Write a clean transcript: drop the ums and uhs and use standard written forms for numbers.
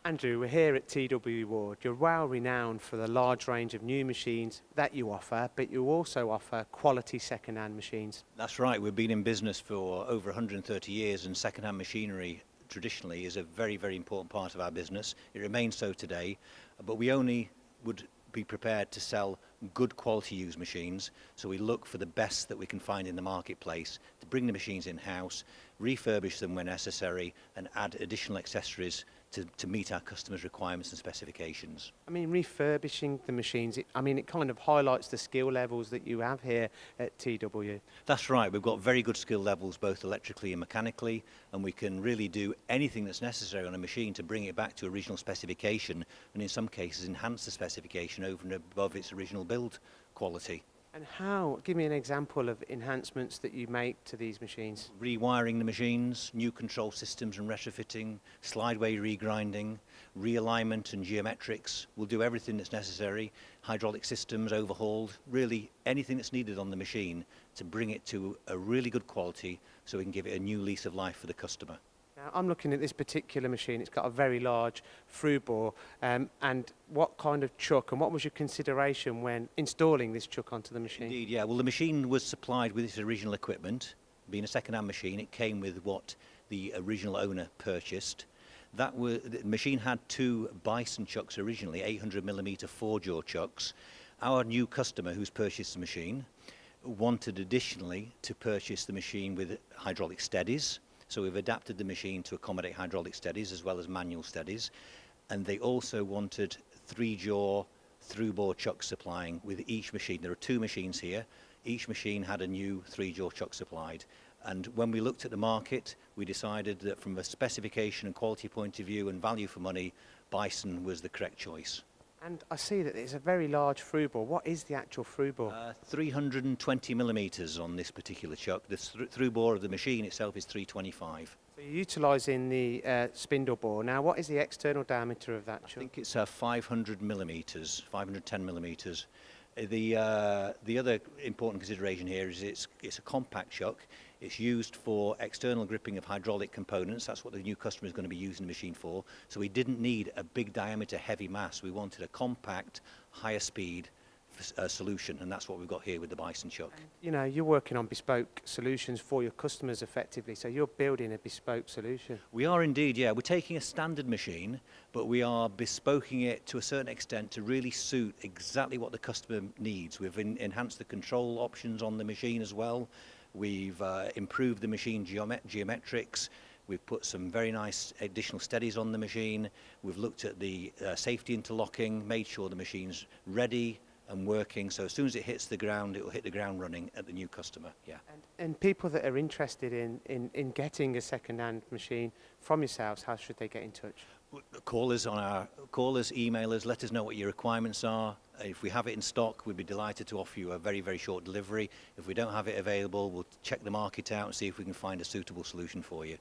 Andrew, we're here at TW WARD. You're well renowned for the large range of new machines that you offer, but you also offer quality second-hand machines. That's right. We've been in business for over 130 years, and second-hand machinery traditionally is a very, very important part of our business. It remains so today, but we only would be prepared to sell good quality used machines, so we look for the best that we can find in the marketplace to bring the machines in-house, refurbish them when necessary, and add additional accessories to meet our customers' requirements and specifications. I mean, refurbishing the machines, it kind of highlights the skill levels that you have here at TW. That's right. We've got very good skill levels both electrically and mechanically, and we can really do anything that's necessary on a machine to bring it back to original specification, and in some cases enhance the specification over and above its original build quality. And how, give me an example of enhancements that you make to these machines. Rewiring the machines, new control systems and retrofitting, slideway regrinding, realignment and geometrics. We'll do everything that's necessary, hydraulic systems overhauled, really anything that's needed on the machine to bring it to a really good quality so we can give it a new lease of life for the customer. Now, I'm looking at this particular machine. It's got a very large through bore. And what kind of chuck, and what was your consideration when installing this chuck onto the machine? Indeed, yeah. Well, the machine was supplied with its original equipment. Being a second-hand machine, it came with what the original owner purchased. The machine had two Bison Chucks originally, 800mm 4-jaw chucks. Our new customer who's purchased the machine wanted additionally to purchase the machine with hydraulic steadies. So we've adapted the machine to accommodate hydraulic steadies as well as manual steadies. And they also wanted 3-jaw through-bore chuck supplying with each machine. There are two machines here. Each machine had a new 3-jaw chuck supplied. And when we looked at the market, we decided that from a specification and quality point of view and value for money, Bison was the correct choice. And I see that it's a very large through bore. What is the actual through bore? 320mm on this particular chuck. The through bore of the machine itself is 325. So you're utilising the spindle bore. Now, what is the external diameter of that chuck? I think it's 500mm, 510mm. The other important consideration here is it's a compact chuck. It's used for external gripping of hydraulic components. That's what the new customer is going to be using the machine for. So we didn't need a big diameter heavy mass. We wanted a compact, higher speed solution, and that's what we've got here with the Bison Chuck. You know, you're working on bespoke solutions for your customers effectively, so you're building a bespoke solution. We are indeed, yeah. We're taking a standard machine, but we are bespoking it to a certain extent to really suit exactly what the customer needs. We've enhanced the control options on the machine as well. We've improved the machine geometrics. We've put some very nice additional steadies on the machine. We've looked at the safety interlocking, made sure the machine's ready and working, so as soon as it hits the ground, it will hit the ground running at the new customer. Yeah. And people that are interested in getting a second-hand machine from yourselves, how should they get in touch? Call us, email us, let us know what your requirements are. If we have it in stock, we'd be delighted to offer you a very, very short delivery. If we don't have it available, we'll check the market out and see if we can find a suitable solution for you.